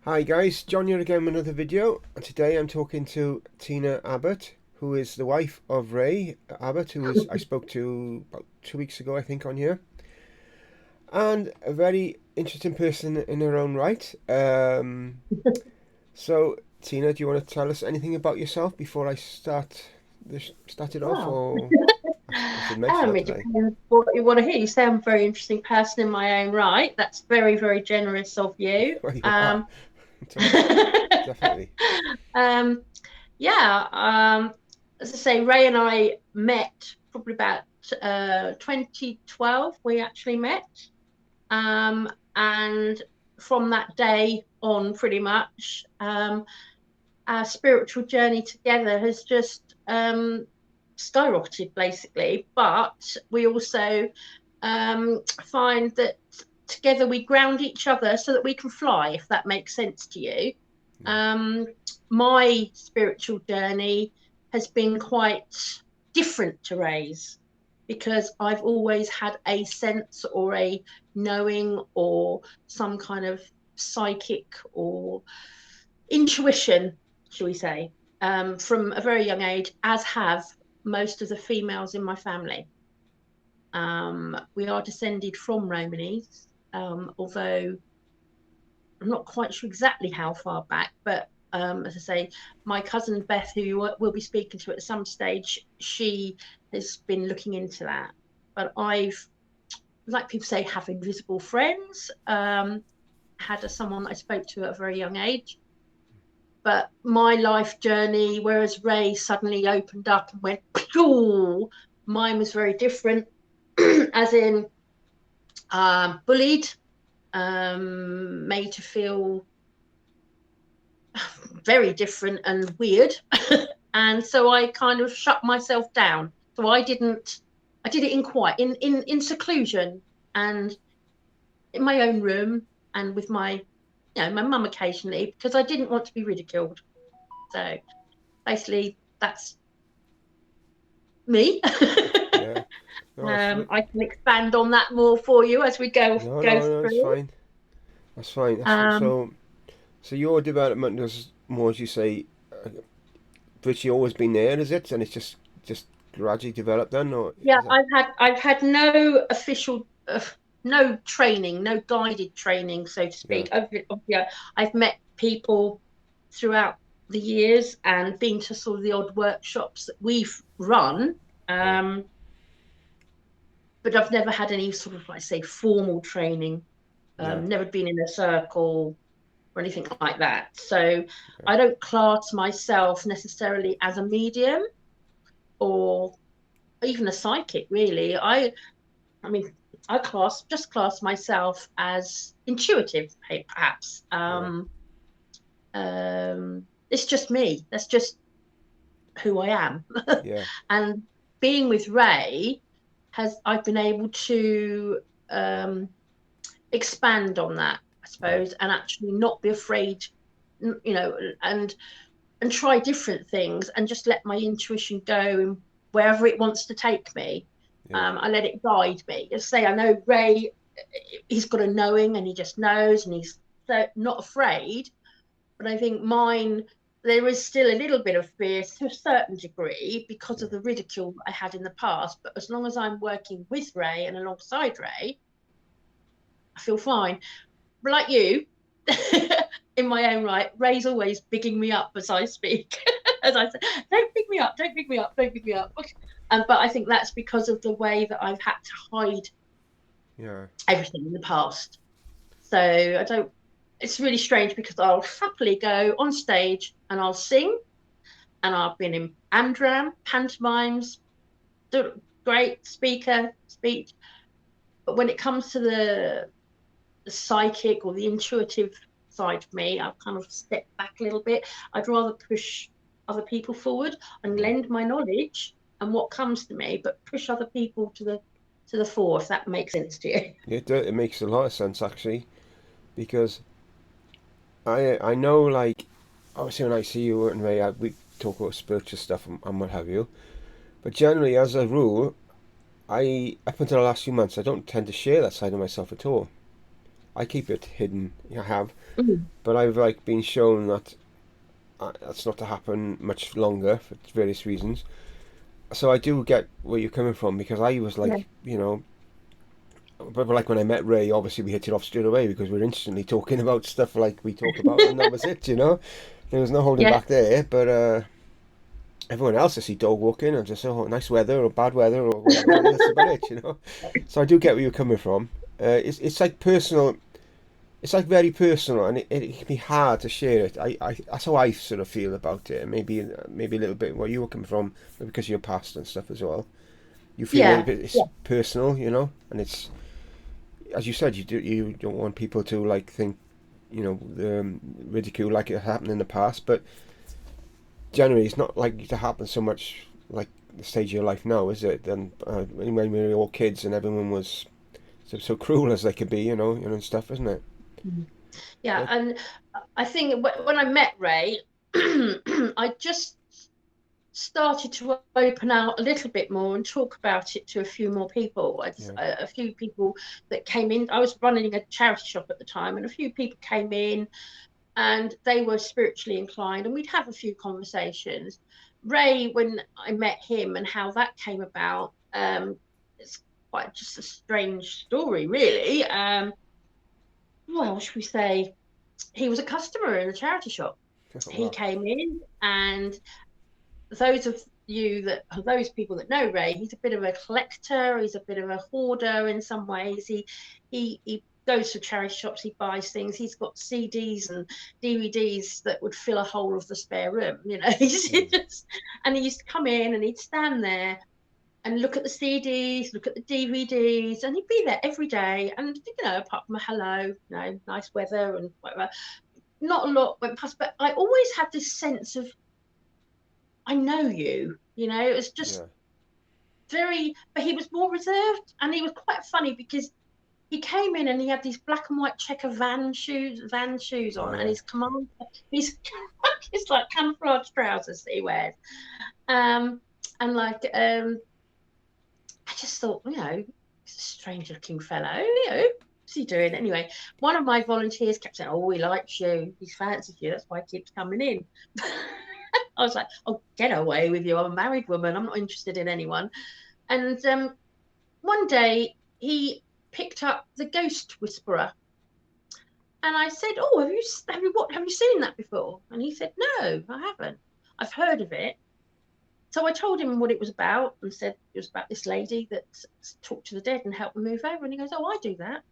Hi guys, John here again with another video, and today I'm talking to Tina Abbott, who is the wife of Ray Abbott, I spoke to about 2 weeks ago, I think, on here, and a very interesting person in her own right. So Tina, do you want to tell us anything about yourself before I start it off, Well, or I should mention that, it did I? depends what you want to hear. You sound a very interesting person in my own right. That's very, very generous of you. Well, you are. Definitely. um, yeah, as I say, Ray and I met probably about 2012. We actually met, and from that day on, pretty much, our spiritual journey together has just skyrocketed basically. But we also find that together we ground each other so that we can fly, if that makes sense to you. Yeah. um, my spiritual journey has been quite different to Ray's, because I've always had a sense or a knowing or some kind of psychic or intuition, shall we say, from a very young age, as have most of the females in my family. We are descended from Romanies, although I'm not quite sure exactly how far back, but as I say, my cousin Beth, who you will be speaking to at some stage, she has been looking into that. But I've, like people say, have invisible friends. Had someone I spoke to at a very young age. But my life journey, whereas Ray suddenly opened up and went, Phew, mine was very different, as in bullied, made to feel very different and weird. And so I kind of shut myself down. So I did it in quiet, in seclusion, and in my own room, and with my mum occasionally, because I didn't want to be ridiculed. So basically, that's me. Yeah. No, I can expand on that more for you as we go no, it's through. fine. That's fine. Um, So your development was more, as you say, virtually always been there, is it? And it's just gradually developed then, or yeah, is that? I've had no official, no training, no guided training, so to Yeah, speak. Yeah, I've met people throughout the years and been to sort of the odd workshops that we've run. yeah, Um, but I've never had any sort of, like, say, formal training. yeah, Never been in a circle or anything like that. So yeah, I don't class myself necessarily as a medium or even a psychic, really. I mean, I class myself as intuitive, perhaps. yeah, It's just me. That's just who I am. yeah, And being with Ray, has I've been able to um, expand on that, I yeah, suppose, and actually not be afraid, you know, and and try different things and just let my intuition go and wherever it wants to take me. yeah, I let it guide me. Just say, I know Ray, he's got a knowing and he just knows and he's so not afraid. But I think mine, there is still a little bit of fear to a certain degree because yeah, of the ridicule I had in the past. But as long as I'm working with Ray and alongside Ray, I feel fine. But like you, in my own right, Ray's always bigging me up as I speak. As I say, don't pick me up, don't pick me up, don't pick me up. But I think that's because of the way that I've had to hide yeah, everything in the past. So I don't. It's really strange because I'll happily go on stage and I'll sing, and I've been in Amdram, pantomimes, great speaker, speech. But when it comes to the psychic or the intuitive side of me, I've kind of stepped back a little bit. I'd rather push other people forward and yeah. lend my knowledge and what comes to me, but push other people to the fore, if that makes sense to you. It makes a lot of sense actually, because I know, like, obviously when I see you and Ray, we talk about spiritual stuff and what have you. But generally, as a rule, I up until the last few months, I don't tend to share that side of myself at all. I keep it hidden. I have, Mm. but I've like been shown that that's not to happen much longer for various reasons. So I do get where you're coming from because I was Yeah. like, but like when I met Ray, obviously we hit it off straight away because we are instantly talking about stuff like we talk about, and that was it. There was no holding Yeah. back there. But everyone else I see dog walking and just nice weather or bad weather or whatever. That's about it. So I do get where you're coming from. It's like personal. It's like very personal, and it can be hard to share it. That's how I sort of feel about it. Maybe a little bit where you were coming from because of your past and stuff as well. You feel Yeah. it's Yeah. personal, and it's as you said, you don't want people to like think, ridicule like it happened in the past. But generally, it's not likely to happen so much like the stage of your life now, is it? Then when we were all kids and everyone was so cruel as they could be, and stuff, isn't it? Mm. Yeah. But And I think when I met Ray, I just started to open out a little bit more and talk about it to a few more people. yeah, A few people that came in. I was running a charity shop at the time, and a few people came in and they were spiritually inclined, and we'd have a few conversations. Ray, when I met him and how that came about, it's quite just a strange story, really. Well, should we say, he was a customer in the charity shop. He wow, came in, and those people that know Ray, he's a bit of a collector, he's a bit of a hoarder in some ways. He goes to charity shops, he buys things, he's got CDs and DVDs that would fill a whole of the spare room, mm, and he used to come in and he'd stand there and look at the CDs, look at the DVDs, and he'd be there every day. And apart from a hello, nice weather and whatever, not a lot went past. But I always had this sense of, I know you. It was just yeah, but he was more reserved, and he was quite funny because he came in and he had these black and white checker van shoes oh on, and yeah, his command, his it's like camouflage trousers that he wears. Um, and like, I just thought, he's a strange looking fellow, what's he doing? Anyway, one of my volunteers kept saying, oh, he likes you, he fancies you, that's why he keeps coming in. I was like, oh, get away with you. I'm a married woman. I'm not interested in anyone. And one day he picked up The Ghost Whisperer. And I said, oh, have you seen that before? And he said, no, I haven't. I've heard of it. So I told him what it was about and said it was about this lady that talked to the dead and helped them move over. And he goes, oh, I do that.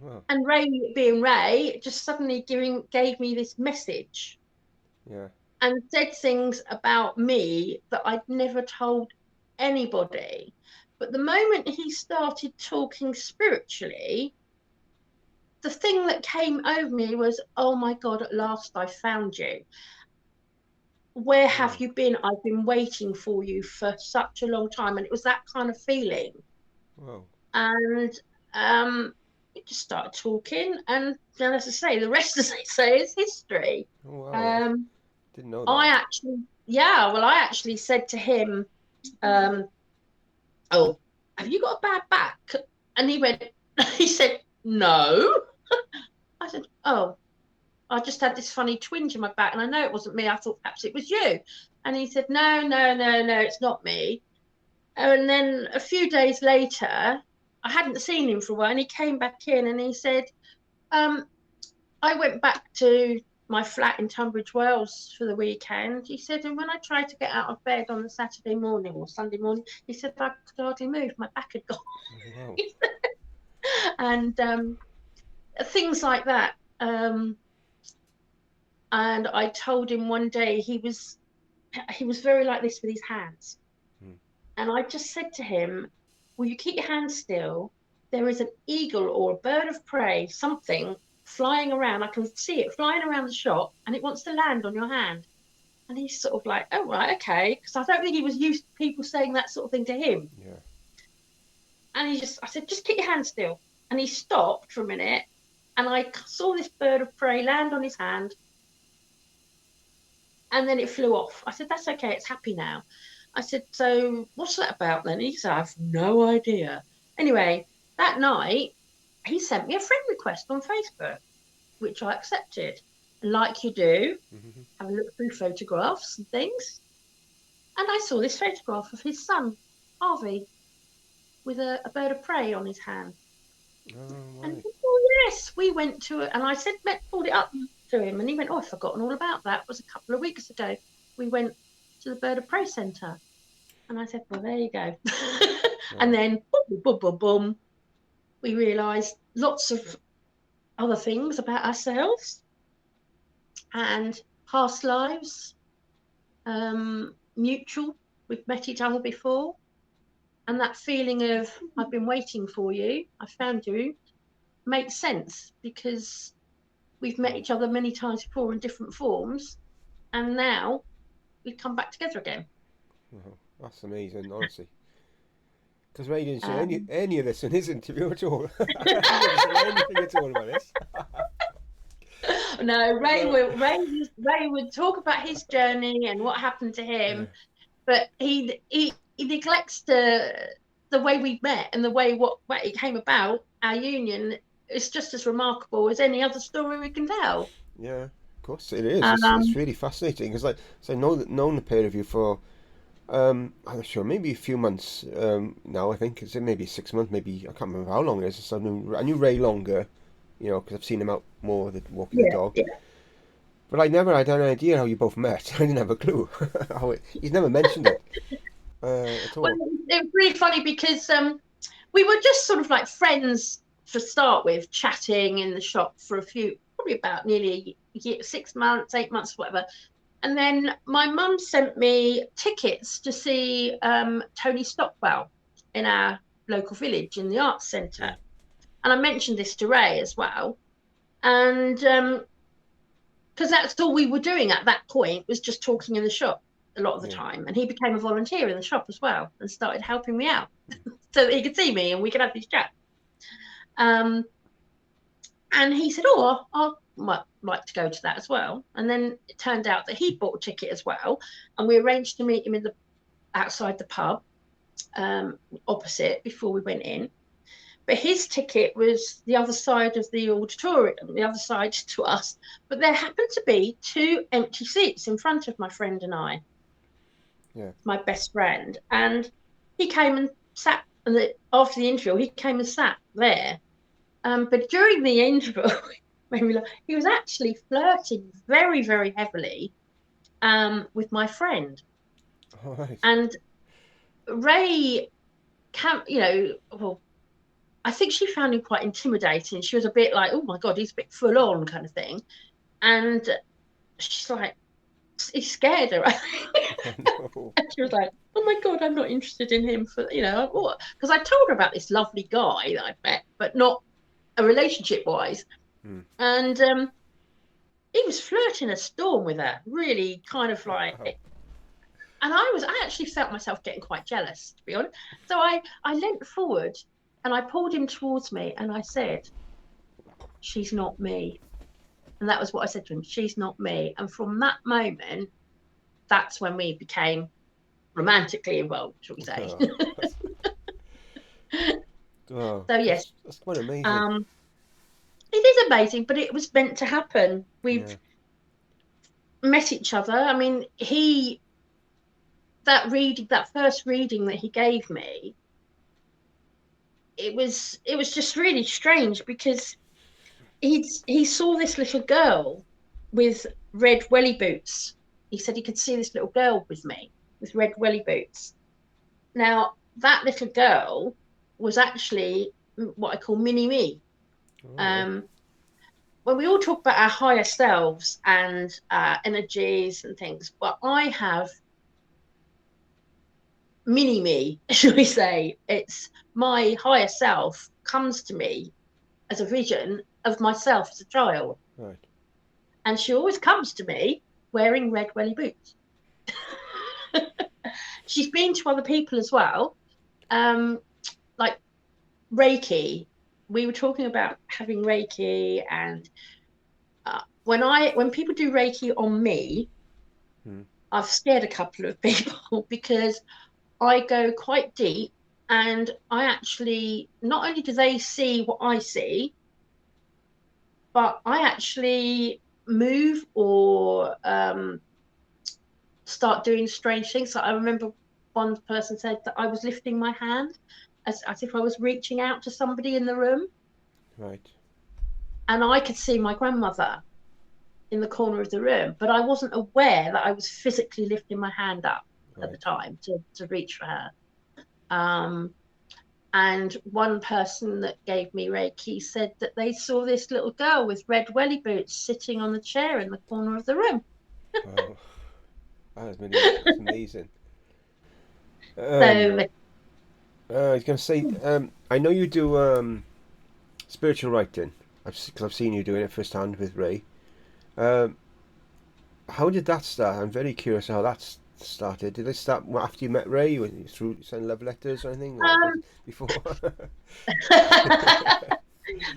wow, And Ray, being Ray, just suddenly gave me this message yeah, and said things about me that I'd never told anybody. But the moment he started talking spiritually, the thing that came over me was, oh my God, at last I found you. Where have wow, you been? I've been waiting for you for such a long time. And it was that kind of feeling. wow, And we just started talking. And then, as I say, the rest, as they say, is history. oh wow, I Um, didn't know that. I actually, yeah, well, I actually said to him, um, oh, have you got a bad back? And he went, he said, no. I said, oh, I just had this funny twinge in my back. And I know it wasn't me. I thought perhaps it was you. And he said, no, no, no, no, it's not me. And then a few days later, I hadn't seen him for a while. And he came back in and he said, um, I went back to my flat in Tunbridge Wells for the weekend. He said, and when I tried to get out of bed on the Saturday morning or Sunday morning, he said I could hardly move. My back had gone. Wow, And things like that. And I told him one day he was very like this with his hands. mm, And I just said to him, will you keep your hands still? There is an eagle or a bird of prey, something flying around. I can see it flying around the shop and it wants to land on your hand. And he's sort of like, oh, right, okay. Because I don't think he was used to people saying that sort of thing to him. yeah, And I said, just keep your hands still. And he stopped for a minute. And I saw this bird of prey land on his hand. And then it flew off. I said, that's okay. It's happy now. I said, so what's that about then? He said, I have no idea. Anyway, that night, he sent me a friend request on Facebook, which I accepted. And like you do, Mm-hmm. have a look through photographs and things. And I saw this photograph of his son, Harvey, with a bird of prey on his hand. Oh, And he right. said, oh, yes, we went to it. And I said, pulled it up to him. And he went, oh, I've forgotten all about that. It was a couple of weeks ago. We went to the bird of prey centre. And I said, well, there you go. And Wow. then, boom, boom, boom, boom, we realised lots of other things about ourselves and past lives, mutual. We've met each other before. And that feeling of, I've been waiting for you, I found you, makes sense because we've met each other many times before in different forms. And now we've come back together again. Wow. That's amazing, honestly. Because Ray didn't say Um, any of this in his interview at all. He didn't say anything at all about this. no, So, Ray would talk about his journey and what happened to yeah, him, but he neglects the way we met and the way what it came about. Our union is just as remarkable as any other story we can tell. yeah, of course it is. It's Um, really fascinating because, like, so I known the pair of you for I'm not sure, maybe a few months now. I think it's maybe 6 months, maybe I can't remember how long it is. So I knew Ray longer, because I've seen him out more walking the yeah, dog. yeah. But I never had an idea how you both met. I didn't have a clue. He's never mentioned it at Well, all. it was really funny because we were just sort of like friends to start with, chatting in the shop for probably about nearly a year, 6 months, 8 months, whatever. And then my mum sent me tickets to see Tony Stockwell in our local village in the arts centre. Yeah, And I mentioned this to Ray as well. And because that's all we were doing at that point was just talking in the shop a lot of the yeah, time. And he became a volunteer in the shop as well and started helping me out so that he could see me and we could have these chats. Um, and he said, oh, I'll might like to go to that as well. And then it turned out that he'd bought a ticket as well. And we arranged to meet him outside the pub opposite before we went in. But his ticket was the other side of the auditorium, the other side to us. But there happened to be two empty seats in front of my friend and I, yeah. my best friend. And he came and sat, and after the interview, he came and sat there. But during the interview, he was actually flirting very, very heavily with my friend. All right. And Ray, well, I think she found him quite intimidating. She was a bit like, oh my God, he's a bit full on kind of thing. And she's like, he scared her. Oh no. And she was like, oh my God, I'm not interested in him because I told her about this lovely guy that I'd met, but not a relationship wise. Hmm. And he was flirting a storm with her, really kind of like, Wow. and I actually felt myself getting quite jealous, to be honest. So I leant forward and I pulled him towards me and I said, she's not me. And that was what I said to him, she's not me. And from that moment, that's when we became romantically involved, shall we say. Oh, oh, So yes, that's quite amazing. um, it is amazing, but it was meant to happen. We've Yeah. met each other. I mean, that first reading that he gave me, it was just really strange because he saw this little girl with red welly boots. He said he could see this little girl with me with red welly boots. Now, that little girl was actually what I call mini me. All right. Um, when we all talk about our higher selves and energies and things, but I have mini me, shall we say. It's my higher self comes to me as a vision of myself as a child. Right. And she always comes to me wearing red welly boots. She's been to other people as well. Like Reiki. We were talking about having Reiki, and when people do Reiki on me, Hmm. I've scared a couple of people because I go quite deep And I actually, not only do they see what I see, but I actually move or start doing strange things. So I remember one person said that I was lifting my hand as if I was reaching out to somebody in the room. Right. And I could see my grandmother in the corner of the room, but I wasn't aware that I was physically lifting my hand up at the Right. time to reach for her. Um, and one person that gave me Reiki said that they saw this little girl with red welly boots sitting on the chair in the corner of the room. Wow. That's amazing. Um, So I was going to say, I know you do spiritual writing. Because I've seen you doing it firsthand with Ray. Um, how did that start? I'm very curious how that started. Did it start after you met Ray? Through sending love letters or anything, or did um, it before?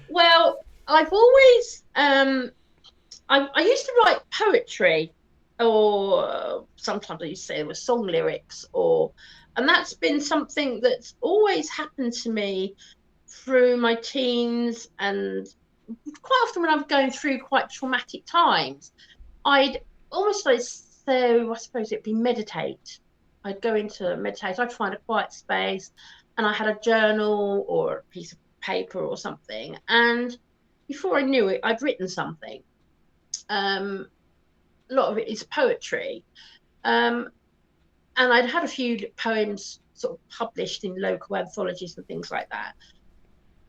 well, I've always I used to write poetry, or sometimes I used to say it was song lyrics, and that's been something that's always happened to me through my teens, and quite often when I'm going through quite traumatic times, I'd almost like, so I suppose it'd be meditate. I'd go into meditate, I'd find a quiet space, and I had a journal or a piece of paper or something, and before I knew it, I'd written something. Um, a lot of it is poetry. Um, and I'd had a few poems sort of published in local anthologies and things like that.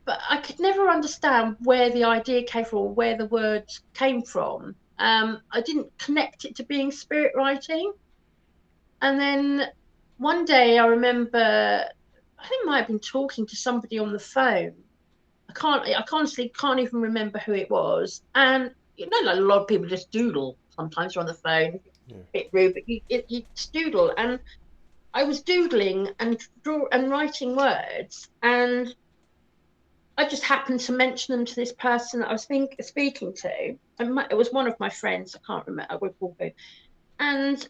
But I could never understand where the idea came from or where the words came from. I didn't connect it to being spirit writing. And then one day I remember, I think I might have been talking to somebody on the phone. I honestly can't even remember who it was. And you know, like a lot of people just doodle sometimes you're on the phone, a Yeah. bit rude, but you just doodle. And I was doodling and writing words, and I just happened to mention them to this person that I was speaking to. And it was one of my friends. I can't remember. I would call who. And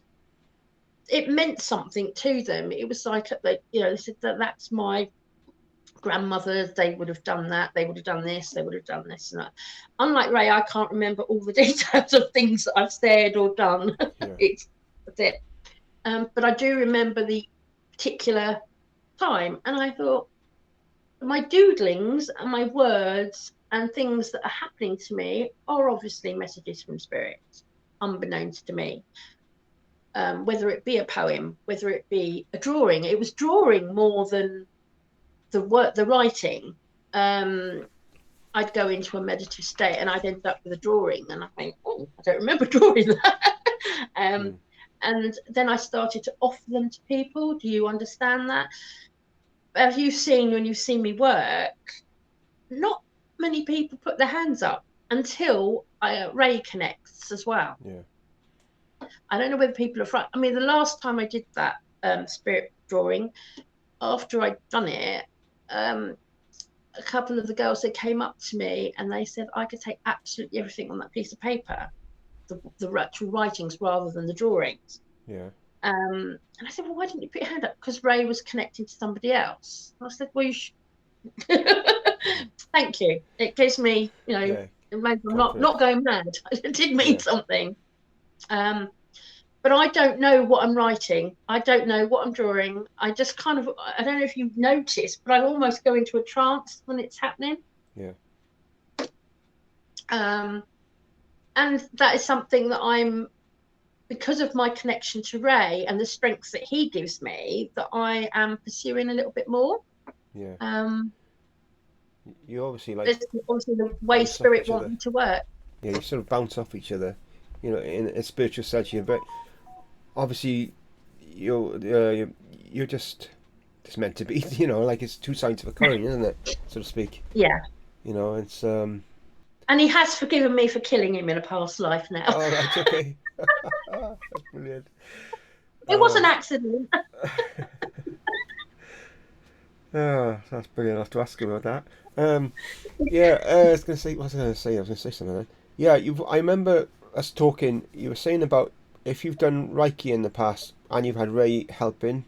it meant something to them. It was like, they said that that's my grandmother. They would have done that. They would have done this. They would have done this. And that. Unlike Ray, I can't remember all the details of things that I've said or done. Yeah. That's it. But I do remember the particular time. And I thought, my doodlings and my words and things that are happening to me are obviously messages from spirits, unbeknownst to me. Whether it be a poem, whether it be a drawing, it was drawing more than the writing. I'd go into a meditative state and I'd end up with a drawing, and I think, oh, I don't remember drawing that. um, Mm. and then I started to offer them to people. Do you understand that? As you've seen when you've seen me work, not many people put their hands up until Ray connects as well. Yeah. I don't know whether people are front. I mean, the last time I did that spirit drawing, after I'd done it, a couple of the girls that came up to me and they said I could take absolutely everything on that piece of paper, the actual writings rather than the drawings. Yeah. And I said, well, why didn't you put your hand up? Because Ray was connecting to somebody else. And I said, well, thank you. It gives me, Yeah. maybe I'm Confidence. not going mad. It did mean Yeah. something. Um, but I don't know what I'm writing. I don't know what I'm drawing. I just kind of, I don't know if you've noticed, but I almost go into a trance when it's happening. Yeah. Um, and that is something that because of my connection to Ray and the strengths that he gives me, that I am pursuing a little bit more. Yeah. Um, You obviously like it's obviously the way bounce off spirit each want other. me to work. Yeah, you sort of bounce off each other. You know, in a spiritual sense, you're very obviously you're just meant to be. You know, like it's two sides of a coin, isn't it, so to speak? Yeah. You know, it's And he has forgiven me for killing him in a past life now. all right, okay. That's brilliant. It was Uh, an accident. that's brilliant. I'll have to ask him about that. Yeah, I was gonna say. What was I gonna say? I was gonna say something then. Yeah, I remember us talking. You were saying about if you've done Reiki in the past and you've had Ray helping.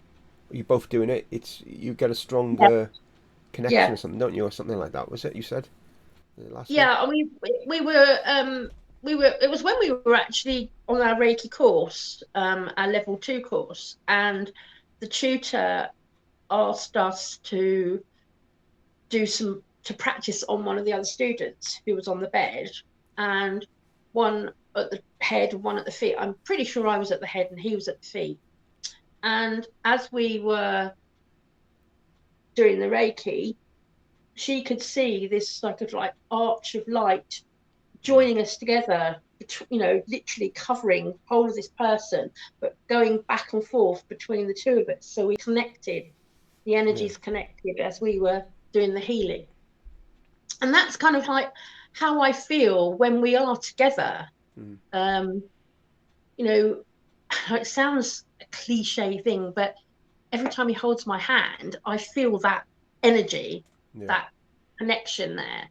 you both doing it, it's you get a Yeah, stronger connection yeah, or something, don't you, or something like that? Was it you said the last one? yeah. We were it was when we were actually on our Reiki course, our level 2 course, and the tutor asked us to practice on one of the other students who was on the bed, and one at the head, one at the feet. I'm pretty sure I was at the head and he was at the feet. And as we were doing the Reiki, she could see this sort of like arch of light Mm. joining us together, literally covering the whole of this person, but going back and forth between the two of us. So we connected, the Yeah. energies connected as we were doing the healing. And that's kind of like how I feel when we are together. Mm. Um, you know, it sounds a cliche thing, but every time he holds my hand, I feel that energy, Yeah. that connection there.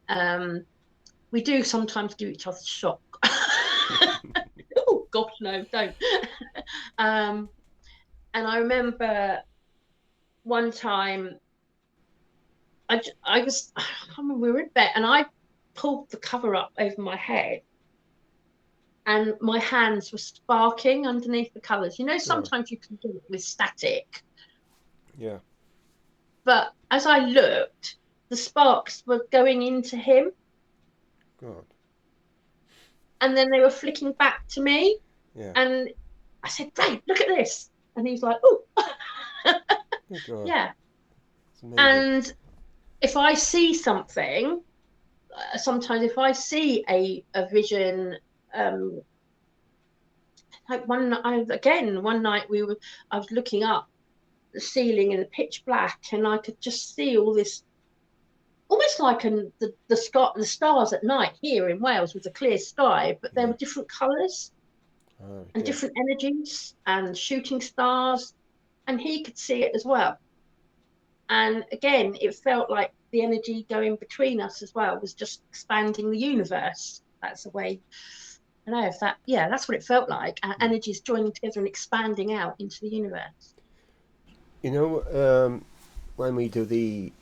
Um, we do sometimes give each other a shock. Oh gosh, no, don't. um, and I remember one time I was I can't remember, we were in bed and I pulled the cover up over my head and my hands were sparking underneath the covers. Oh, Sometimes you can do it with static, yeah. but as I looked, the sparks were going into him God. and then they were flicking back to me. Yeah. And I said, Ray, look at this. And he's like, oh, Good God. yeah. It's amazing. And if I see something, sometimes if I see a vision, um, like one night I was looking up the ceiling in the pitch black, and I could just see all this, almost like the stars at night here in Wales with a clear sky, but there Yeah. were different colours Oh, and yeah. different energies and shooting stars, and he could see it as well. And again, it felt like the energy going between us as well was just expanding the universe. That's the way, I don't know if that, yeah, that's what it felt like. Our Mm. energies joining together and expanding out into the universe. You know, when we do the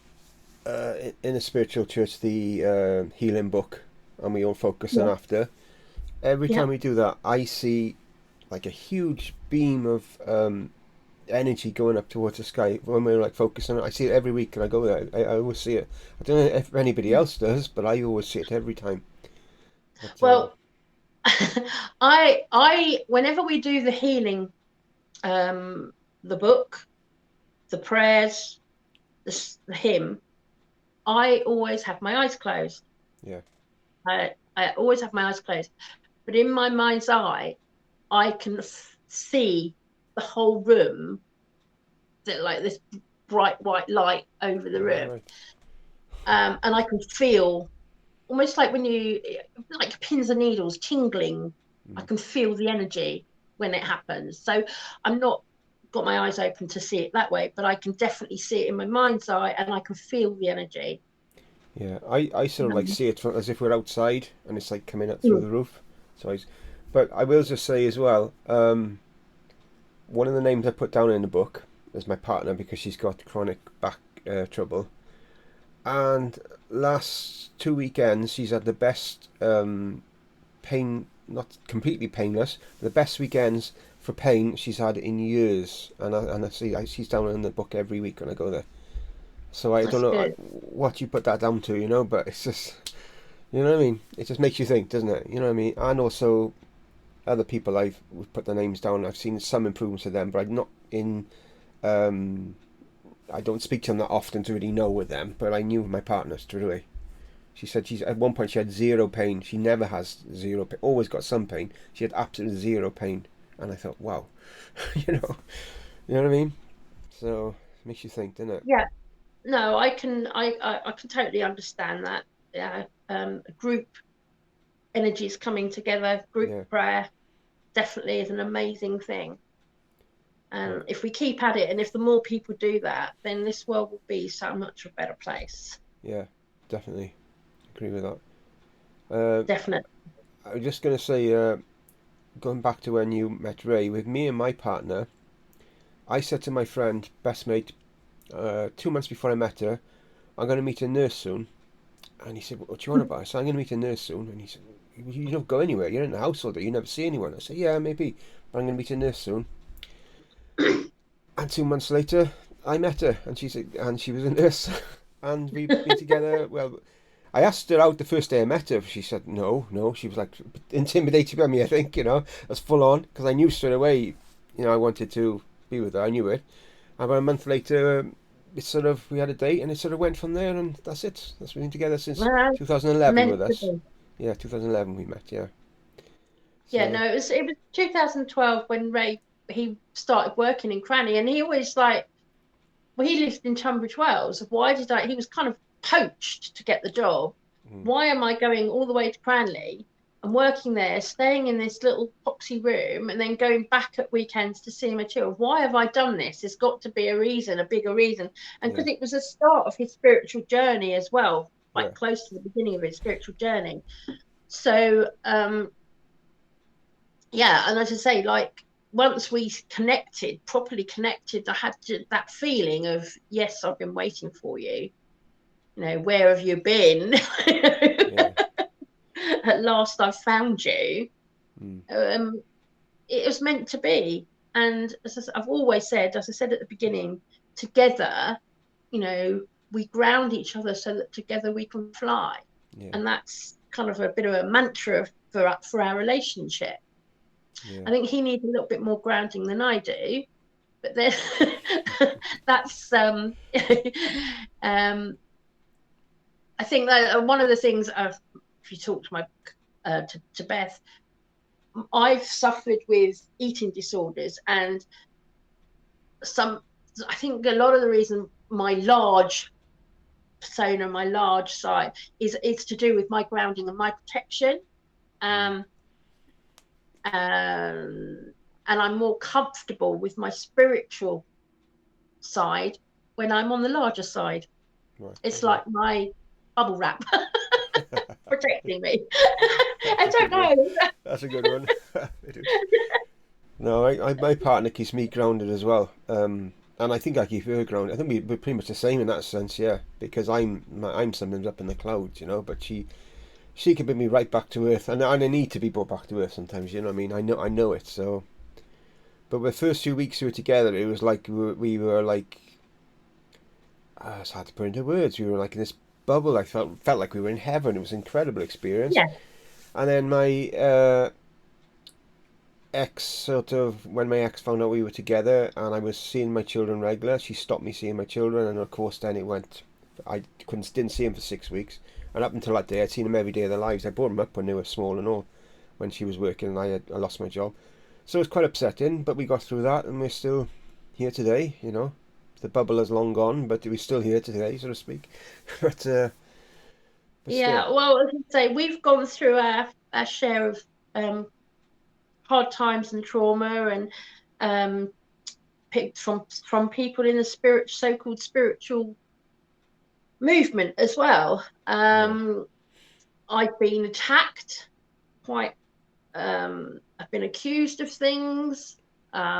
in a spiritual church, the healing book, and we all focus on Yeah, after. Every yeah. time we do that, I see like a huge beam of energy going up towards the sky when we're like focusing on it. I see it every week, and I go there. I always see it. I don't know if anybody else does, but I always see it every time. But Well, whenever we do the healing, um, the book, the prayers, the hymn, I always have my eyes closed. yeah, I always have my eyes closed. But in my mind's eye, I can see the whole room, that like this bright white light over the all room, right. and I can feel almost like when you like pins and needles tingling. I Mm. can feel the energy when it happens. So I'm not got my eyes open to see it that way, but I can definitely see it in my mind's eye, and I can feel the energy. Yeah, I sort of like Um, see it as if we're outside, and it's like coming up through the roof. So but I will just say as well, one of the names I put down in the book is my partner because she's got chronic back trouble. And last 2 weekends, she's had the best pain, not completely painless, but the best weekends for pain she's had in years. And I see she's down in the book every week when I go there. So I don't that's know good. what you put that down to, but it's just, you know what I mean? It just makes you think, doesn't it? You know what I mean? And also other people I've put their names down. I've seen some improvements to them, but I'm not in. Um, I don't speak to them that often to really know with them. But I knew my partner straight away. She said she's at one point she had zero pain. She never has zero pain. Always got some pain. She had absolutely zero pain, and I thought, wow, you know what I mean. So it makes you think, doesn't it? Yeah, no, I can totally understand that. Yeah, group energies coming together, group Yeah, prayer definitely is an amazing thing. yeah, And if we keep at it, and if the more people do that, then this world will be so much a better place. yeah. Definitely agree with that. Uh, Definitely. I was just gonna say, going back to when you met Ray, with me and my partner, I said to my friend, best mate, 2 months before I met her, I'm going to meet a nurse soon. And he said, what do you want about? I said, I'm going to meet a nurse soon. And he said, you don't go anywhere. You're in the house all day. You never see anyone. I said, yeah, maybe, but I'm going to meet a nurse soon. And 2 months later, I met her, and she was a nurse, and we've been together. Well, I asked her out the first day I met her. She said no, no. She was like intimidated by me. I think that's full on because I knew straight away. I wanted to be with her. I knew it. And about a month later, it sort of we had a date, and it sort of went from there, and that's it. That's we've been together since Well, 2011 meant with to us. be. Yeah, 2011 we met. Yeah. Yeah, So no, it was 2012 when Ray he started working in Cranny, and he always like, well, he lived in Tunbridge Wells. Why did I? He was kind of poached to get the job. mm, Why am I going all the way to Cranley and working there, staying in this little poxy room, and then going back at weekends to see my children? Why have I done this? There's got to be a reason, a bigger reason. And yeah, because it was the start of his spiritual journey as well, yeah, quite close to the beginning of his spiritual journey. So, yeah, and as I say, like once we connected, properly connected, I had that feeling of, yes, I've been waiting for you. Where have you been? yeah, At last I've found you. mm, Um, it was meant to be. And as I've always said, as I said at the beginning, together, we ground each other so that together we can fly. yeah, And that's kind of a bit of a mantra for our relationship. yeah. I think he needs a little bit more grounding than I do, but then that's um, I think that one of the things if you talk to my to Beth, I've suffered with eating disorders, and some I think a lot of the reason my large persona, my large side, is it's to do with my grounding and my protection. Mm, Um, um, and I'm more comfortable with my spiritual side when I'm on the larger side. right. It's Okay. like my bubble wrap protecting me. That's I a don't good one. know. That's a good one. It is. No, my partner keeps me grounded as well. And I think I keep her grounded. I think we're pretty much the same in that sense, yeah. Because I'm sometimes up in the clouds, but she can bring me right back to earth, and I need to be brought back to earth sometimes. You know what I mean? I know it. So, but the first 2 weeks we were together, it was like we were like, it's hard to put into words. We were like in this bubble. I felt like we were in heaven. It was an incredible experience. Yeah, And then my ex sort of when my ex found out we were together and I was seeing my children regular, she stopped me seeing my children, and of course then it went. I didn't see them for 6 weeks, and up until that day I'd seen them every day of their lives. I brought them up when they were small and all, when she was working and I lost my job, so it was quite upsetting. But we got through that, and we're still here today. The bubble is long gone, but we're still here today, so to speak. but still, yeah. Well, as I say, we've gone through our share of um, hard times and trauma, and um, picked from people in the so-called spiritual movement as well. yeah. I've been attacked quite. I've been accused of things.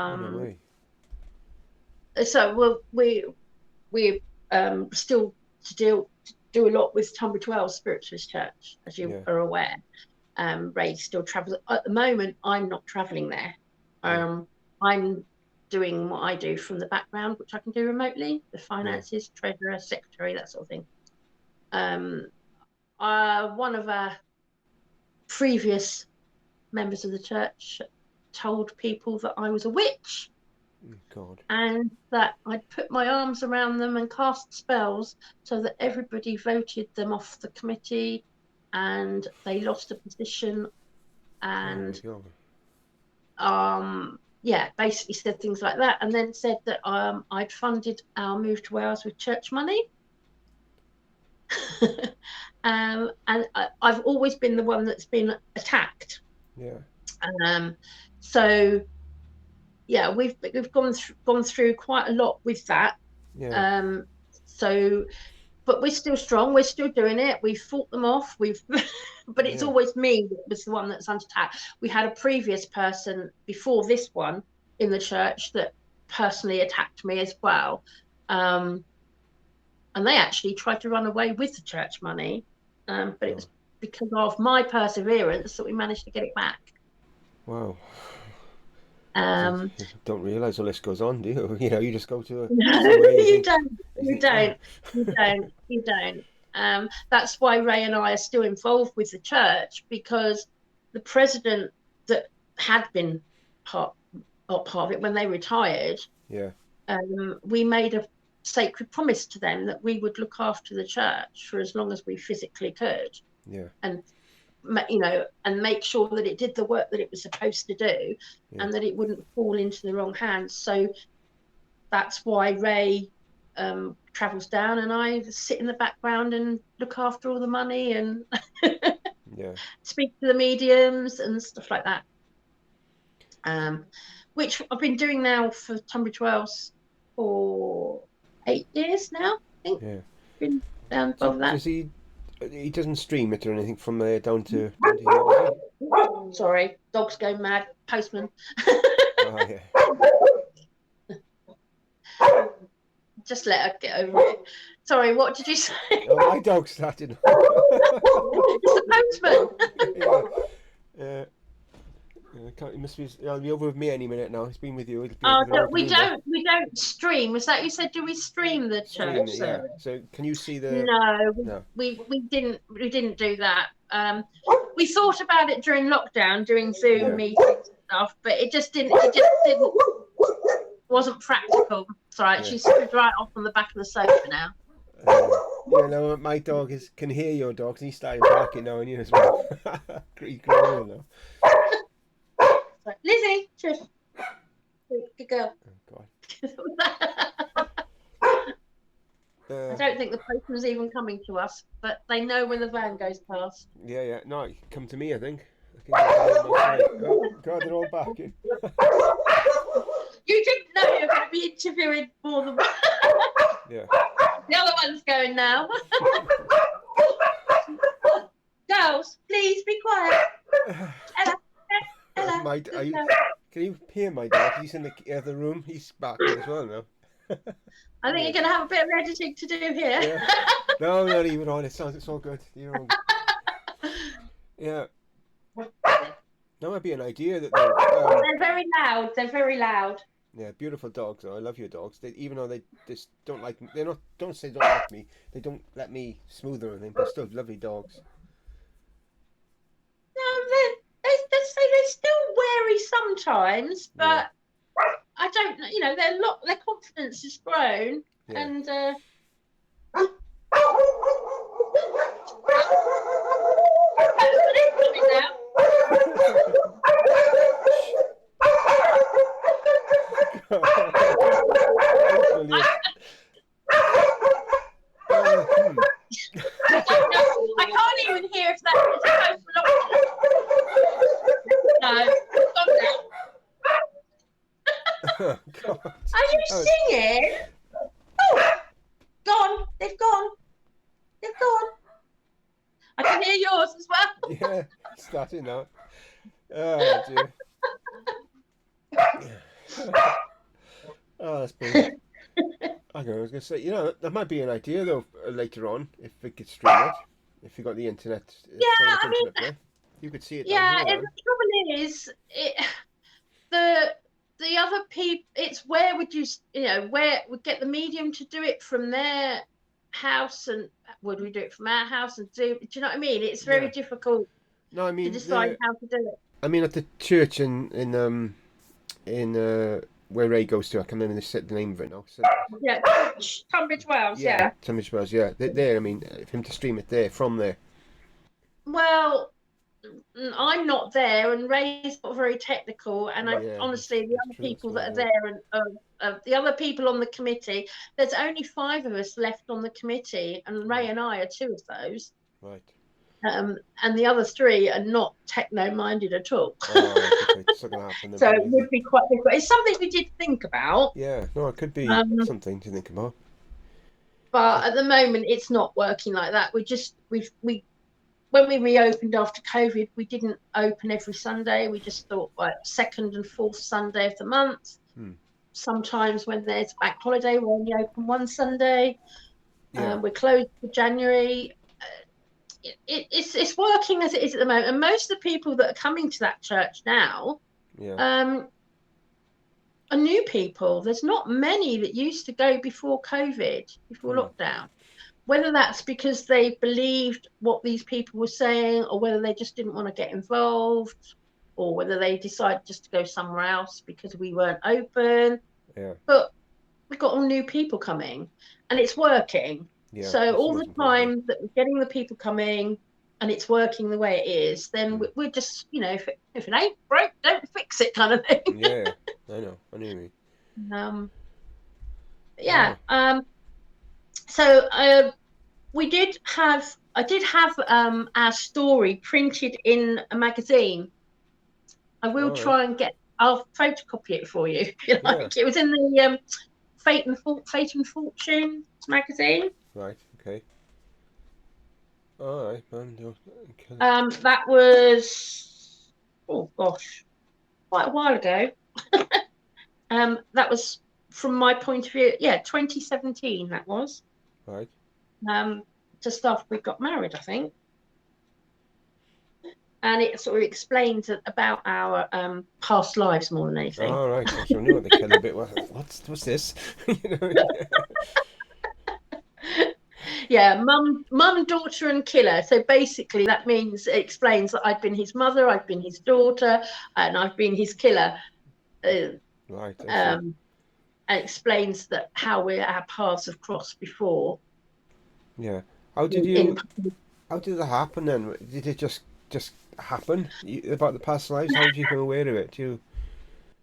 Oh no Um, way. so we're still to do a lot with Tunbridge Wells Spiritualist Church, as you Yeah, are aware. Ray still travels. At the moment, I'm not traveling there. yeah, I'm doing what I do from the background, which I can do remotely, the yeah, finances, treasurer, secretary, that sort of thing. Um, one of our previous members of the church told people that I was a witch God. and that I'd put my arms around them and cast spells so that everybody voted them off the committee, and they lost a position. Oh my And God. yeah, basically said things like that, and then said that I'd funded our move to Wales with church money. And I've always been the one that's been attacked. Yeah, Um, so yeah, we've gone through quite a lot with that. yeah, Um, so, but we're still strong. We're still doing it. We've fought them off. But it's yeah. always me that was the one that's under attack. We had a previous person before this one in the church that personally attacked me as well. And they actually tried to run away with the church money, but it was because of my perseverance that we managed to get it back. Wow. Um, You don't realise all this goes on, do you? You know, you just go to a no, COA and you think, don't. You don't. oh. You don't. You don't. That's why Ray and I are still involved with the church, because the president that had been part of it when they retired, Yeah. we made a sacred promise to them that we would look after the church for as long as we physically could, Yeah. and you know, and make sure that it did the work that it was supposed to do, Yeah. and that it wouldn't fall into the wrong hands. So that's why Ray travels down, and I sit in the background and look after all the money and Yeah. speak to the mediums and stuff like that. Which I've been doing now for Tunbridge Wells for 8 years now, I think. Yeah. Been down above that. Does he? He doesn't stream it or anything from there down to here, does he? Sorry, dogs go mad. Postman. Oh yeah. Just let her get over it. Sorry, what did you say? Oh, my dog started. It's the postman. Yeah. He must be. He'll be over with me any minute now. He's been with you. He'll be Oh, over the we room don't stream. Was that you said? Do we stream the stream church it, yeah. service? So can you see the? No, No. we didn't do that. We thought about it during lockdown, doing Zoom meetings and stuff, but it just didn't wasn't practical. It's all right. Yeah. She stood right off on the back of the sofa now. You know, my dog can hear your dogs, and he's starting barking now, and you as well. He's growling now. So, Lizzie, shush. Good girl. Oh God. I don't think the postman's even coming to us, but they know when the van goes past. Yeah. No, come to me, I think. Oh God, they're all barking. You didn't know you were going to be interviewing more than one. Yeah. The other one's going now. Girls, please be quiet. Ella. Can you hear my dog? He's in the other room. He's barking as well now. I think you're going to have a bit of editing to do here. Yeah. No, not even on. It's all good. You're on. Yeah. That might be an idea that they're very loud. They're very loud. Yeah, beautiful dogs. Though. I love your dogs. Even though they just don't like me, don't say they don't like me. They don't let me smooth or anything. They're still lovely dogs. No, they're still wary sometimes, but I don't. You know, their confidence has grown, and. I can't even hear if that is a no, Oh, God. Are you singing? Oh, gone. They've gone. They've gone. I can hear yours as well. Yeah, starting now. Oh dear. Oh, that's brilliant. I was going to say, you know, that might be an idea though later on if we could stream it. If you got the internet, you could see it. Yeah, and the trouble is, the other people. It's where would where would get the medium to do it from their house, and would we do it from our house and do? Do you know what I mean? It's very difficult. No, I mean to decide how to do it. I mean, at the church in where Ray goes to, I can't remember the name of it now. So, yeah, Tunbridge Wells. Yeah, Tunbridge Wells. Yeah, there. I mean, for him to stream it from there. Well, I'm not there, and Ray's not very technical. And honestly, the other people that are there, and the other people on the committee, there's only 5 of us left on the committee, and Ray and I are 2 of those. Right. And the other 3 are not techno-minded at all. It's not gonna happen, so it would be quite difficult. It's something we did think about. Yeah, no, it could be something to think about. But at the moment, it's not working like that. We when we reopened after COVID, we didn't open every Sunday. We just thought, second and fourth Sunday of the month. sometimes when there's a bank holiday, we're only open one Sunday. Yeah. We're closed for January. It's working as it is at the moment, and most of the people that are coming to that church now Yeah. are new people. There's not many that used to go before COVID, before lockdown. Whether that's because they believed what these people were saying, or whether they just didn't want to get involved, or whether they decided just to go somewhere else because we weren't open. Yeah. But we've got all new people coming, and it's working. Yeah. So That's the all most the important thing. time that we're getting the people coming and it's working the way it is, then we're just, if it ain't broke, don't fix it kind of thing. Yeah. Yeah. I know. I know what you mean. um, yeah. Ah. So I did have our story printed in a magazine. I will All right. try and I'll photocopy it for you if you Yeah. like. It was in the Fate and Fortune magazine. Right. Okay. All right. Okay. That was, oh gosh, quite a while ago. That was from my point of view, yeah, 2017 that was. Right. Just after we got married, I think. And it sort of explains about our past lives more than anything. All right. So I knew what the killer bit was. What's this? You know. Yeah, mum, daughter, and killer. So basically, that means it explains that I've been his mother, I've been his daughter, and I've been his killer. Uh, Right. I see. and explains that how our paths have crossed before. Yeah. How did In you? How did that happen then? Did it just happen about the past lives? How did you become aware of it? Do you?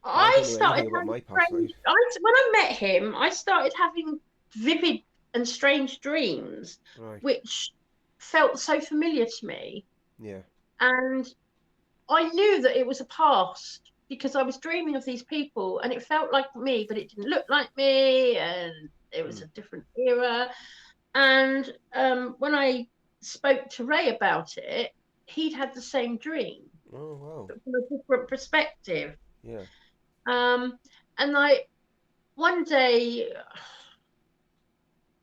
I I don't know started anything about having my past strange. lives. When I met him, I started having vivid and strange dreams, Right. which felt so familiar to me, Yeah. and I knew that it was a past because I was dreaming of these people, and it felt like me, but it didn't look like me, and it was Mm. a different era. And when I spoke to Ray about it, he'd had the same dream, Oh wow. but from a different perspective. Yeah. Um, and one day,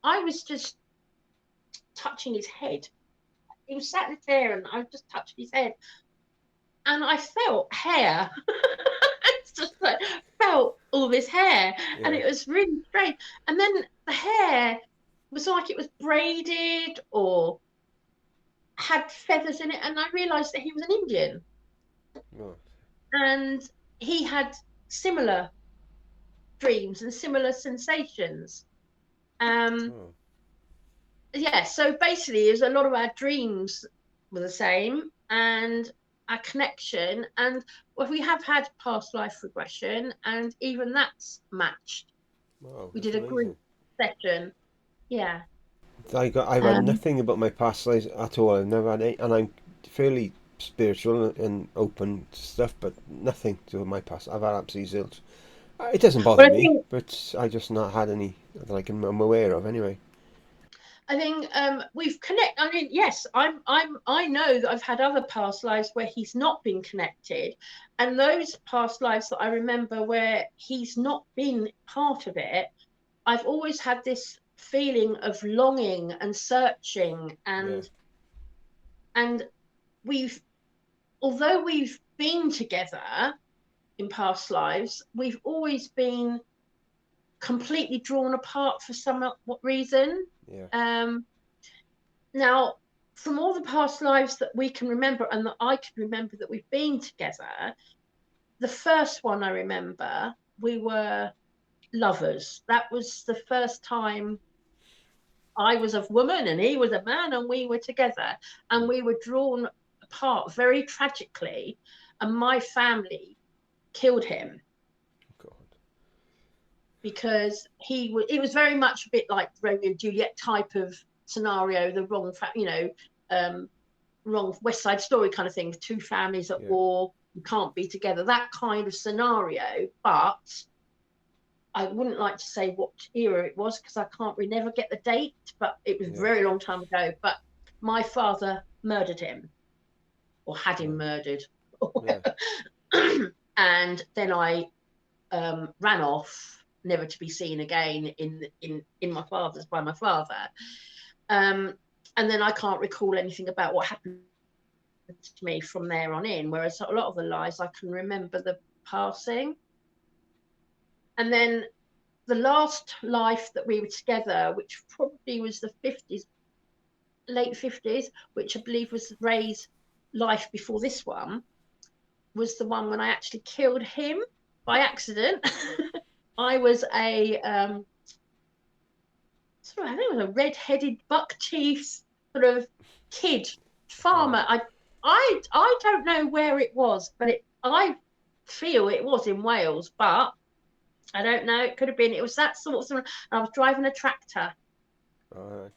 I was just touching his head. He was sat in a chair, and I was just touching his head, and I felt hair. It's just like felt all this hair, and Yeah. it was really strange. And then the hair was like it was braided or had feathers in it, and I realised that he was an Indian, Oh. and he had similar dreams and similar sensations. Um, Oh. yeah, so basically, is a lot of our dreams were the same, and our connection, and well, we have had past life regression, and even that's matched. Wow. We That's did a group amazing. session. Yeah. I've had Um, nothing about my past lives at all. I've never had any, and I'm fairly spiritual and open to stuff, but nothing to do with my past. I've had absolutely zilch. It doesn't bother but me, but I just not had any that I'm aware of anyway. I think we've connected. I mean, yes, I know that I've had other past lives where he's not been connected, and those past lives that I remember where he's not been part of it, I've always had this feeling of longing and searching, Yeah. and we've although we've been together in past lives, we've always been completely drawn apart for some what reason. Yeah. Um, Now, from all the past lives that we can remember and that I can remember that we've been together, the first one I remember, we were lovers. That was the first time I was a woman and he was a man, and we were together, and Mm. we were drawn apart very tragically, and my family killed him God. because it was very much a bit like Romeo and Juliet type of scenario, the um, wrong West Side Story kind of thing, two families at Yeah. war, you can't be together, that kind of scenario. But I wouldn't like to say what era it was because I can't, we never get the date, but it was a Yeah. very long time ago. But my father murdered him, or had him Right. murdered. Yeah. And then I ran off. never to be seen again in my father's by my father. And then I can't recall anything about what happened to me from there on in, whereas a lot of the lies I can remember the passing. And then the last life that we were together, which probably was the 50s, late 50s, which I believe was Ray's life before this one, was the one when I actually killed him by accident. I was a I think it was a red-headed, buck-teeth sort of kid farmer. I don't know where it was, but I feel it was in Wales, but I don't know. It could have been. It was that sort of thing. I was driving a tractor, and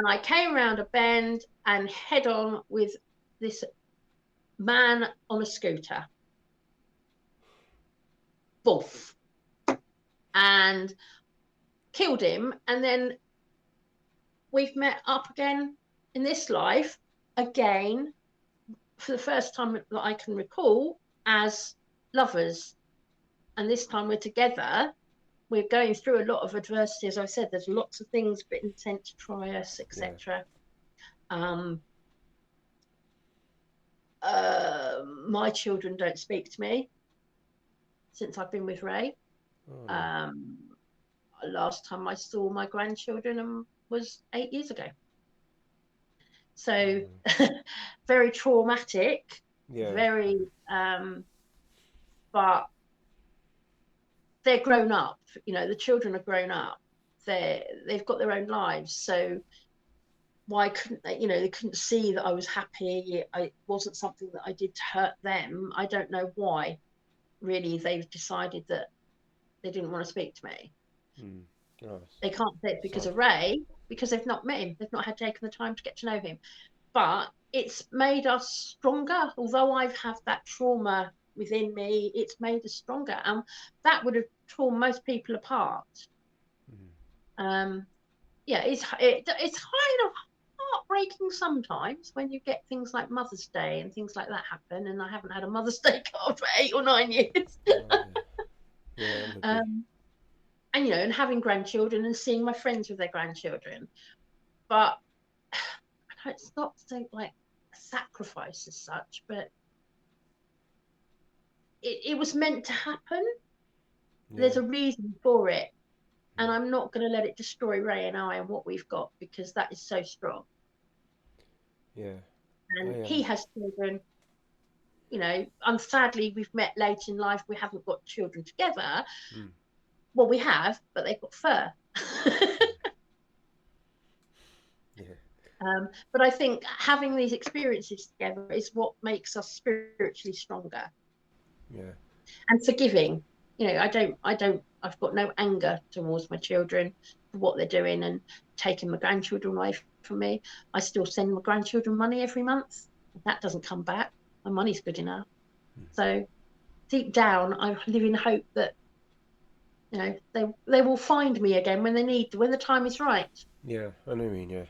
I came around a bend and head on with this man on a scooter. Boof. And killed him. And then we've met up again in this life, again, for the first time that I can recall, as lovers. And this time we're together. We're going through a lot of adversity. As I said, there's lots of things Britain sent to try us, etc. Yeah. My children don't speak to me since I've been with Ray. Last time I saw my grandchildren was 8 years ago. So very traumatic, very, but they're grown up, the children are grown up. They've got their own lives. So why couldn't they, they couldn't see that I was happy. It wasn't something that I did to hurt them. I don't know why, really, they've decided that they didn't want to speak to me. They can't say it's because of Ray, because they've not met him. They've not had taken the time to get to know him. But it's made us stronger. Although I've had that trauma within me, it's made us stronger. And that would have torn most people apart. It's kind of heartbreaking sometimes when you get things like Mother's Day and things like that happen. And I haven't had a Mother's Day card for 8 or 9 years. And having grandchildren and seeing my friends with their grandchildren. But it's not so like a sacrifice as such, but it was meant to happen. There's a reason for it, and I'm not going to let it destroy Ray and I and what we've got, because that is so strong. And he has children, and sadly we've met late in life. We haven't got children together. Well, we have, but they've got fur. But I think having these experiences together is what makes us spiritually stronger. And forgiving. I've got no anger towards my children for what they're doing and taking my grandchildren away from me. I still send my grandchildren money every month. If that doesn't come back, my money's good enough. So deep down, I live in hope that they will find me again when the time is right. I know what I mean.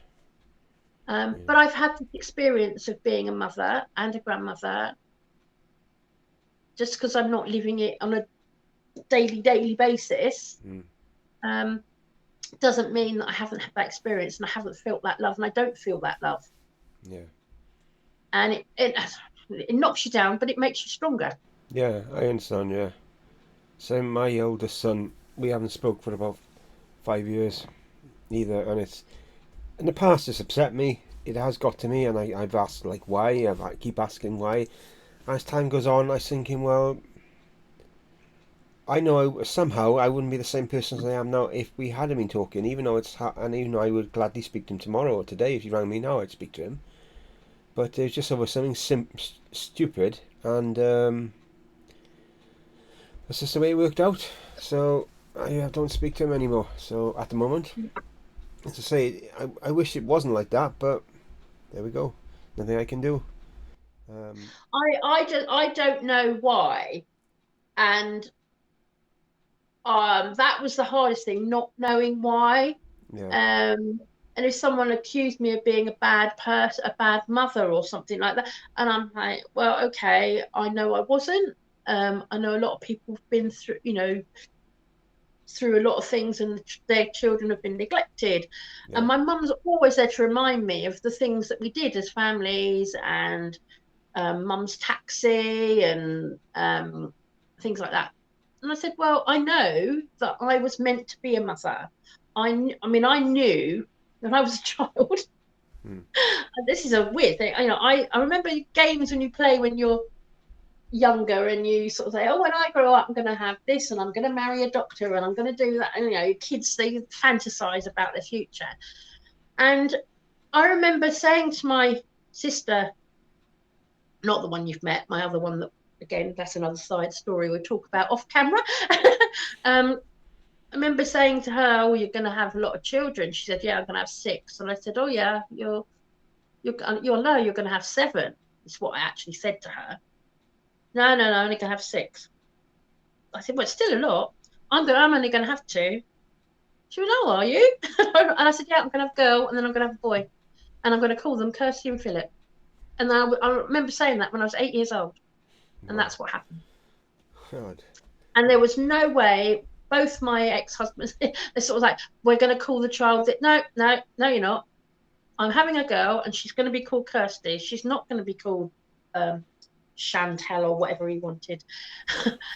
But I've had the experience of being a mother and a grandmother. Just because I'm not living it on a daily basis, doesn't mean that I haven't had that experience and I haven't felt that love, and I don't feel that love. And it knocks you down, but it makes you stronger. I understand. So my oldest son, we haven't spoke for about 5 years either, and it's in the past it's upset me. It has got to me, and I've asked why. I keep asking why. As time goes on, I'm thinking, well, I know somehow I wouldn't be the same person as I am now if we hadn't been talking. Even though I would gladly speak to him tomorrow or today. If he rang me now, I'd speak to him. But it was just over something stupid, and that's just the way it worked out. So I don't speak to him anymore. So at the moment, as I say, I wish it wasn't like that, but there we go. Nothing I can do. I don't know why, and that was the hardest thing, not knowing why. And if someone accused me of being a bad person, a bad mother or something like that, and I'm like, well, okay, I know I wasn't. I know a lot of people have been through, through a lot of things, and their children have been neglected. Yeah. And my mum's always there to remind me of the things that we did as families, and mum's taxi, and things like that. And I said, well, I know that I was meant to be a mother. I mean, I knew when I was a child. Mm. And this is a weird thing. I remember games when you play when you're younger, and you sort of say, oh, when I grow up, I'm going to have this, and I'm going to marry a doctor, and I'm going to do that. And kids, they fantasize about their future. And I remember saying to my sister, not the one you've met, my other one, that again, that's another side story we'll talk about off camera. I remember saying to her, oh, you're going to have a lot of children. She said, yeah, I'm going to have 6. And I said, oh yeah, you'll know you're going to have 7. Is what I actually said to her. No, no, no, I'm only going to have 6. I said, well, it's still a lot. I'm only going to have 2. She went, oh, are you? And I said, yeah, I'm going to have a girl, and then I'm going to have a boy, and I'm going to call them Kirsty and Philip. And I remember saying that when I was 8 years old, and Wow. that's what happened. God. And there was no way. Both my ex-husbands, they're sort of like, we're going to call the child. No, no, no, you're not. I'm having a girl, and she's going to be called Kirsty. She's not going to be called Chantel or whatever he wanted.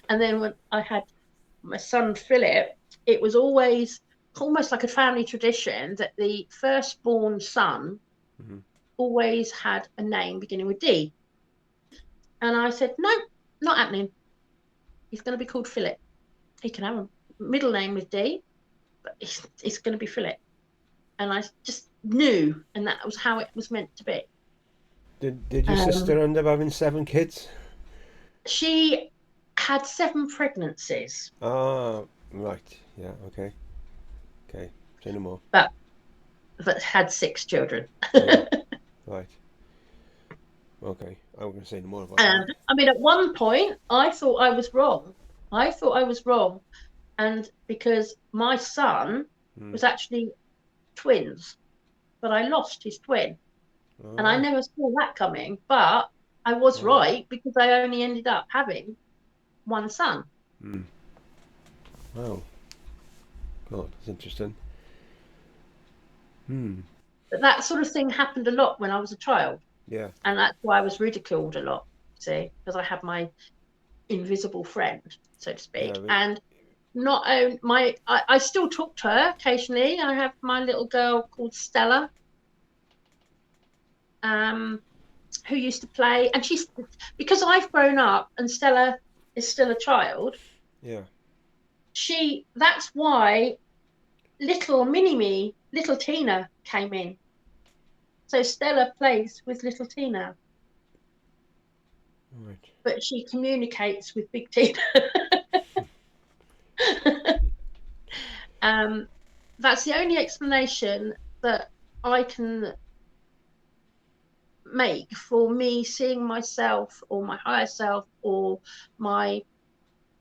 And then when I had my son Philip, it was always almost like a family tradition that the firstborn son Mm-hmm. always had a name beginning with D. And I said, no, not happening. He's going to be called Philip. He can have a middle name with D, but it's going to be Philip. And I just knew, and that was how it was meant to be. Did your Um, sister end up having 7 kids? she had 7 pregnancies, Ah, right. Yeah. Okay. Okay. Say no more. but had 6 children. Yeah. Right. Okay. I'm going to say no more about that. I mean, at one point, I thought I was wrong. I thought I was wrong. And because my son Mm. was actually twins, but I lost his twin. And I Ah. never saw that coming. But I was Wow. right, because I only ended up having one son. Mm. Wow. God, that's interesting. Hmm. But that sort of thing happened a lot when I was a child. Yeah. And that's why I was ridiculed a lot, see, because I had my invisible friend, so to Yeah. speak. And not only I still talk to her occasionally. I have my little girl called Stella, um, who used to play, and she's, because I've grown up and Stella is still a child. Yeah. That's why little mini me, little Tina came in. So Stella plays with little Tina, Right. but she communicates with big Tina. um, that's the only explanation that I can make for me seeing myself, or my higher self, or my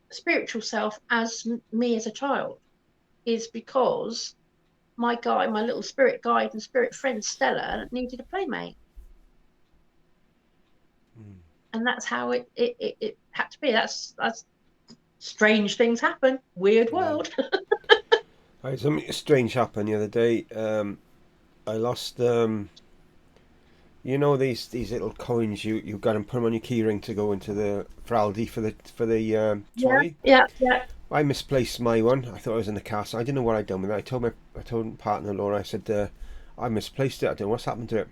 spiritual self as me as a child, is because my little spirit guide and spirit friend Stella needed a playmate. Mm. And that's how it had to be. That's strange things happen. Weird Yeah. world. I had something strange happen the other day. I lost these little coins you got and put them on your keyring to go into the for Aldi for the Yeah, toy. yeah, yeah. I misplaced my one. I thought it was in the car, so I didn't know what I'd done with it. I told my partner Laura. I said I misplaced it. I don't know what's happened to it.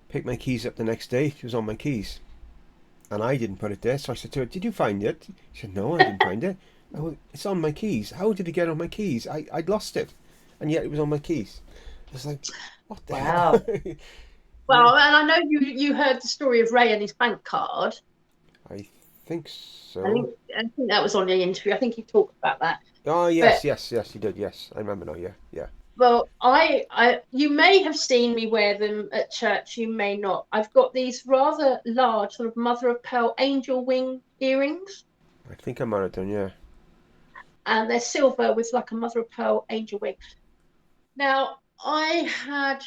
Picked my keys up the next day. It was on my keys, and I didn't put it there. So I said to her, "Did you find it?" She said, "No, I didn't find it." It's on my keys. How did it get on my keys? I'd lost it, and yet it was on my keys. It's like, what the hell? Wow. Well, and I know you heard the story of Ray and his bank card. I think I so. think I think that was on the interview. I think he talked about that. Oh But yes, yes, yes. You did. Yes, I remember now. Yeah, yeah. well, you may have seen me wear them at church. You may not. I've got these rather large sort of mother of pearl angel wing earrings, I think I might have done. Yeah. and they're silver with like a mother of pearl angel wing. Now, I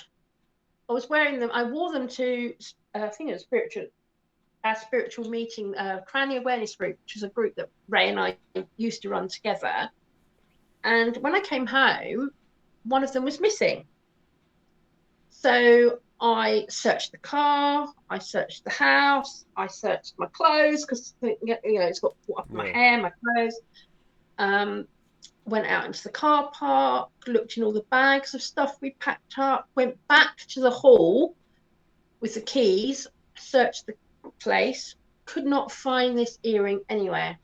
was wearing them. I wore them to, I think it was our spiritual meeting, Cranny Awareness Group, which is a group that Ray and I used to run together. And when I came home, one of them was missing. So I searched the car, I searched the house, I searched my clothes because it's got caught up in my Yeah. hair, my clothes. Went out into the car park, looked in all the bags of stuff we packed up, went back to the hall with the keys, searched the place, could not find this earring anywhere.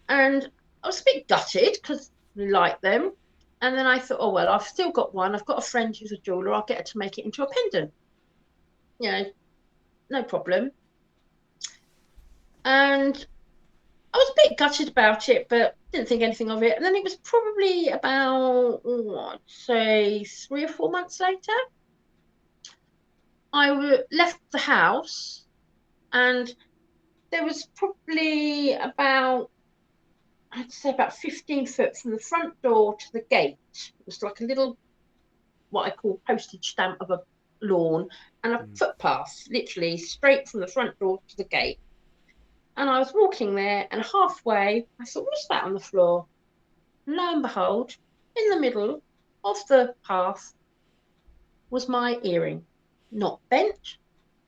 And I was a bit gutted because we liked them. And then I thought, oh, well, I've still got one. I've got a friend who's a jeweler. I'll get her to make it into a pendant. No problem. And I was a bit gutted about it, but didn't think anything of it. And then it was probably about, I'd say 3 or 4 months later, I left the house, and there was probably I'd say about 15 foot from the front door to the gate. It was like a little, what I call postage stamp of a lawn, and a footpath, literally straight from the front door to the gate. And I was walking there, and halfway, I thought, what's that on the floor? Lo and behold, in the middle of the path was my earring. Not bent,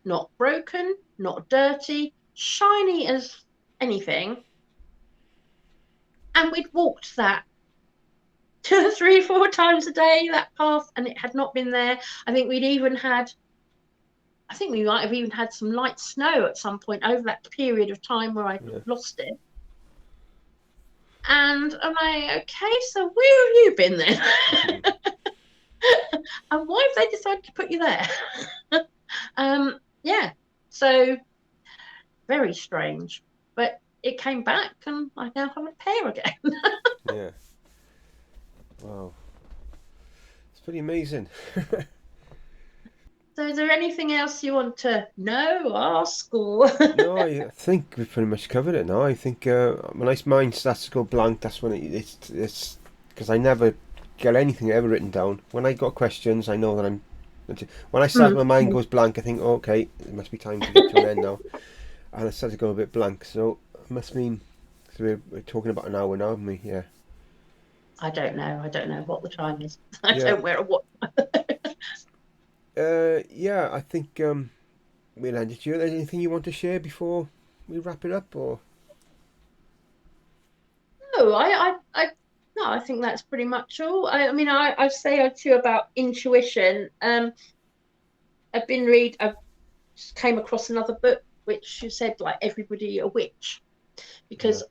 not broken, not dirty, shiny as anything. And we'd walked that 2, 3, 4 times a day, that path, and it had not been there. I think we might have even had some light snow at some point over that period of time where I lost it. And I'm like, okay, so where have you been then? And why have they decided to put you there? Yeah, so very strange. But it came back, and I now have a pair again. Yeah. Wow. It's pretty amazing. So is there anything else you want to know, ask, or? No, I think we've pretty much covered it now. I think when mine starts to go blank, that's when it's because I never get anything ever written down. When I got questions, I know that I'm. When I start, my mind goes blank. I think, oh, okay, it must be time to get to an end now, and I started to go a bit blank. So it must mean we're talking about an hour now, haven't we? Yeah. I don't know what the time is. I Yeah. don't wear a watch. Yeah, I think we'll end it here. Anything you want to share before we wrap it up, or? No, no, I think that's pretty much all. I mean, I say too about intuition. I've came across another book which said like everybody a witch, because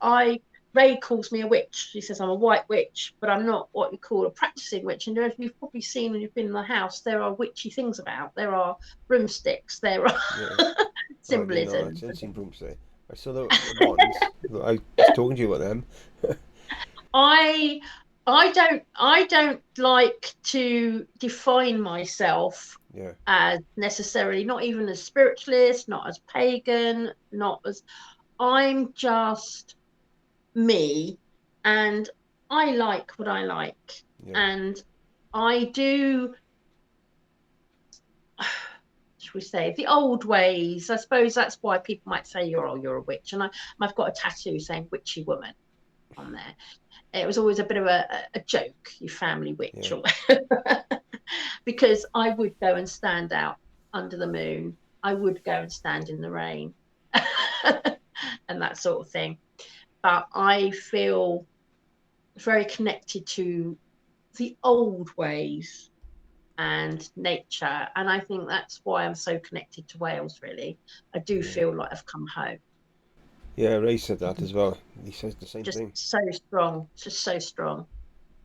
Ray calls me a witch. He says I'm a white witch, but I'm not what you call a practicing witch. And as you've probably seen when you've been in the house, there are witchy things about. There are broomsticks. There are symbolism. I didn't see broomstick. I saw the ones. I was talking to you about them. I I don't like to define myself Yeah. as necessarily, not even as spiritualist, not as pagan, not as, I'm just me, and I like what I like. Yeah. And I do, should we say, the old ways. I suppose that's why people might say you're a witch. And I've got a tattoo saying witchy woman on there. It was always a bit of a joke, you family witch, or because I would go and stand out under the moon. I would go and stand in the rain and that sort of thing. But I feel very connected to the old ways and nature. And I think that's why I'm so connected to Wales, really. I do feel like I've come home. Yeah, Ray said that as well. He says the same Just thing. so strong, just so strong.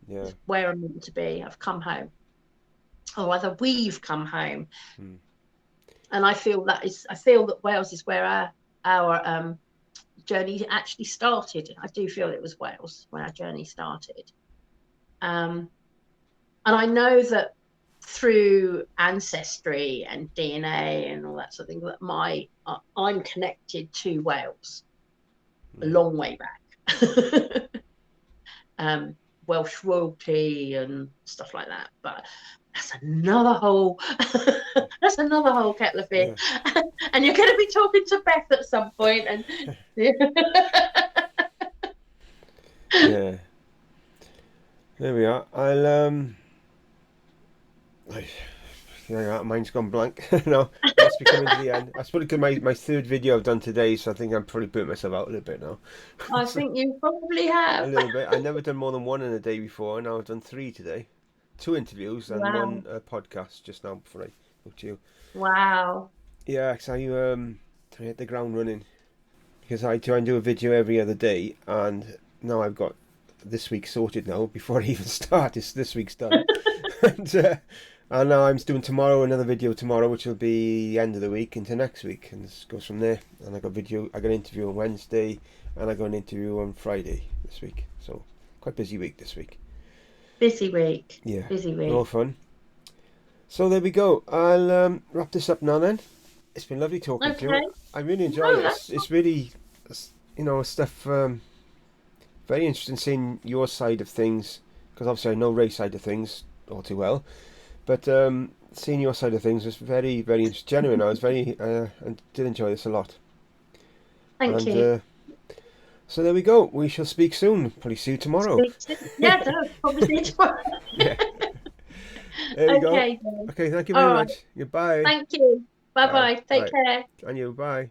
Yeah. It's where I'm meant to be. I've come home. Or rather, we've come home. And I feel that Wales is where our journey actually started. I do feel it was Wales when our journey started. And I know that through ancestry and DNA and all that sort of thing, that I'm connected to Wales a long way back. Welsh royalty and stuff like that. But that's another whole kettle of fish. Yeah. And you're going to be talking to Beth at some point. And yeah. There we are. I- yeah, mine's gone blank. No, must be coming to the end. That's probably my third video I've done today, so I think I'm probably burnt myself out a little bit now. I So, think you probably a have. little bit. I never done more than one in a day before, and now I've done three today. Two interviews and Wow. one podcast just now before I spoke to you. Wow. Yeah, because I hit the ground running because I try and do a video every other day, and now I've got this week sorted now before I even start. This week's done, and now I'm doing tomorrow another video tomorrow, which will be the end of the week into next week, and this goes from there. And I got an interview on Wednesday, and I got an interview on Friday this week. So quite busy week this week. Busy week. Yeah, Busy all week. fun. So there we go. I'll wrap this up now then. It's been lovely talking to Okay. you. I really enjoy No, it. that's It's really, stuff very interesting seeing your side of things because obviously I know Ray's side of things all too well. But seeing your side of things was very, very genuine. I was very, and did enjoy this a lot. thank And you. so there we go. We shall speak soon. Probably see you tomorrow. Speak to yeah, no, probably see you tomorrow. Yeah. There we go. Okay, then. Okay. Thank you All very right. much. Goodbye. Thank you. Bye Bye. bye. Take Bye. care. And you. Bye.